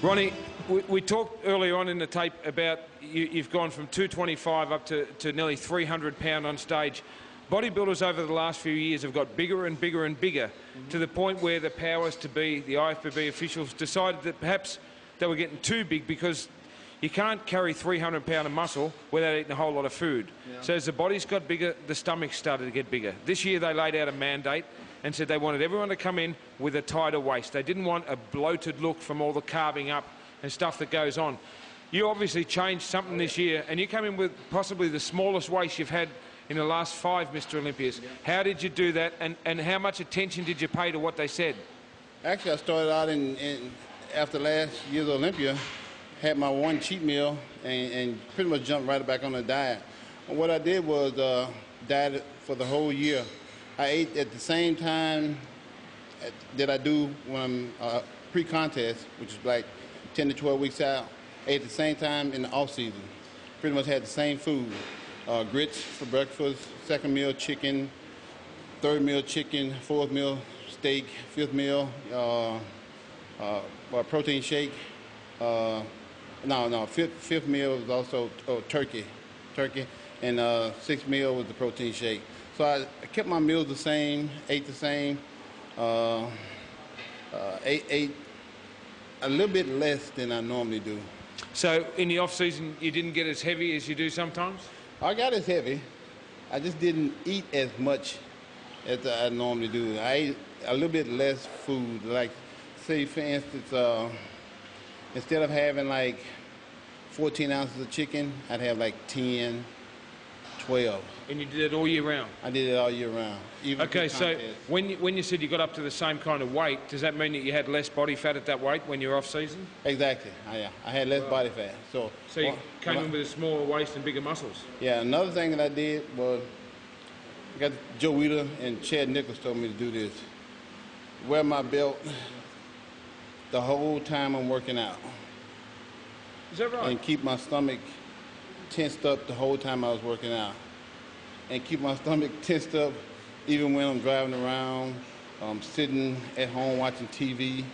Ronnie, we talked earlier on in the tape about you've gone from 225 up to nearly 300 pound on stage. Bodybuilders over the last few years have got bigger and bigger and bigger, to the point where the powers to be, the IFBB officials, decided that perhaps they were getting too big, because you can't carry 300 pound of muscle without eating a whole lot of food. Yeah. So as the body's got bigger, the stomach started to get bigger. This year they laid out a mandate and said they wanted everyone to come in with a tighter waist. They didn't want a bloated look from all the carving up and stuff that goes on. You obviously changed something this year, and you came in with possibly the smallest waist you've had in the last 5 Mr. Olympias. Yeah. How did you do that, and how much attention did you pay to what they said? Actually, I started out after last year's Olympia, had my one cheat meal and pretty much jumped right back on the diet. And what I did was diet for the whole year. I ate at the same time that I do when I'm pre-contest, which is like 10 to 12 weeks out. I ate at the same time in the off-season. Pretty much had the same food. Grits for breakfast, second meal chicken, third meal chicken, fourth meal steak, fifth meal protein shake. Fifth meal was also turkey, and sixth meal was the protein shake. So I kept my meals the same, ate the same, ate a little bit less than I normally do. So in the off season, you didn't get as heavy as you do sometimes? I got as heavy. I just didn't eat as much as I normally do. I ate a little bit less food. Like, say, for instance, instead of having like 14 ounces of chicken, I'd have like 10, 12. And you did it all year round? I did it all year round. Okay, so when you said you got up to the same kind of weight, does that mean that you had less body fat at that weight when you were off season? Exactly. I had less body fat. So you came in with a smaller waist and bigger muscles? Yeah. Another thing that I did was, I got Joe Weider and Chad Nichols told me to do this. Wear my belt the whole time I'm working out. Is that right? And keep my stomach tensed up the whole time I was working out. And keep my stomach tensed up even when I'm driving around, sitting at home watching TV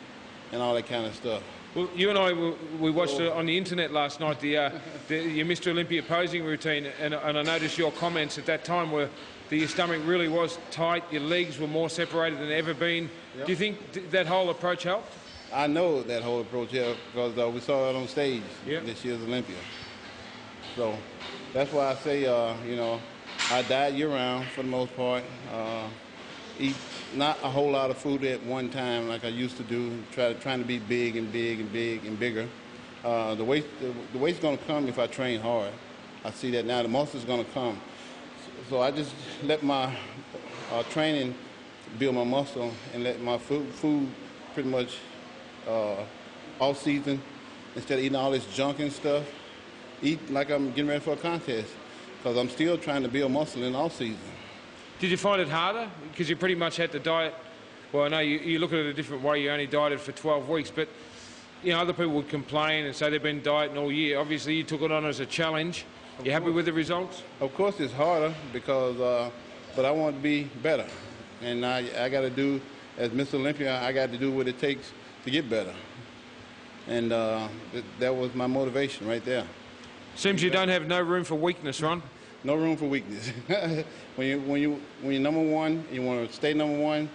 and all that kind of stuff. Well, you and I, we watched it on the internet last night, your Mr. Olympia posing routine, and I noticed your comments at that time were that your stomach really was tight, your legs were more separated than ever been. Yep. Do you think that whole approach helped? I know that whole approach helped, because we saw it on stage this year's Olympia. So that's why I say, you know, I diet year-round for the most part. Eat not a whole lot of food at one time like I used to do. Trying to be big and big and big and bigger. The weight's going to come if I train hard. I see that now. The muscle's going to come. So I just let my training build my muscle, and let my food pretty much all season, instead of eating all this junk and stuff, eat like I'm getting ready for a contest, because I'm still trying to build muscle in off season. Did you find it harder? Because you pretty much had to diet. Well, I know you look at it a different way. You only dieted for 12 weeks, but you know, other people would complain and say they've been dieting all year. Obviously, you took it on as a challenge. You happy with the results? Of course, it's harder, because, but I want to be better, and I got to do, as Mr. Olympia, I got to do what it takes to get better, and that was my motivation right there. Seems you don't have no room for weakness, Ron. No room for weakness. when you're number one, you want to stay number one,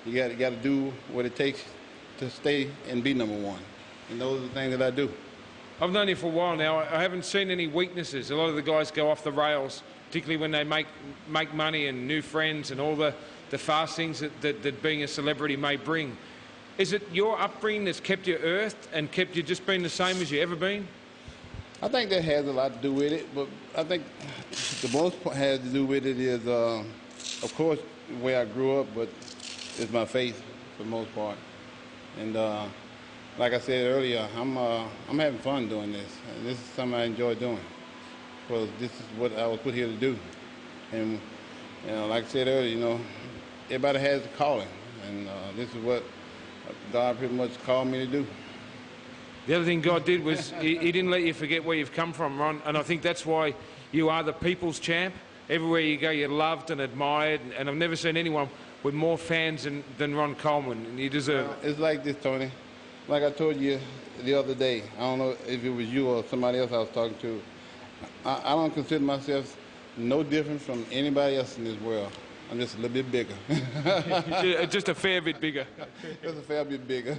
you got to do what it takes to stay and be number one. And those are the things that I do. I've known you for a while now. I haven't seen any weaknesses. A lot of the guys go off the rails, particularly when they make money and new friends and all the fast things that being a celebrity may bring. Is it your upbringing that's kept you earthed and kept you just being the same as you ever been? I think that has a lot to do with it, but I think the most part has to do with it is, of course, the way I grew up, but it's my faith for the most part. And like I said earlier, I'm having fun doing this. This is something I enjoy doing, because this is what I was put here to do. And you know, like I said earlier, you know, everybody has a calling, and this is what God pretty much called me to do. The other thing God did was he didn't let you forget where you've come from, Ron, and I think that's why you are the people's champ. Everywhere you go, you're loved and admired, and I've never seen anyone with more fans than Ron Coleman, and you deserve it. It's like this, Tony. like I told you the other day, I don't know if it was you or somebody else I was talking to, I don't consider myself no different from anybody else in this world. I'm just a little bit bigger. Just a fair bit bigger. Just a fair bit bigger.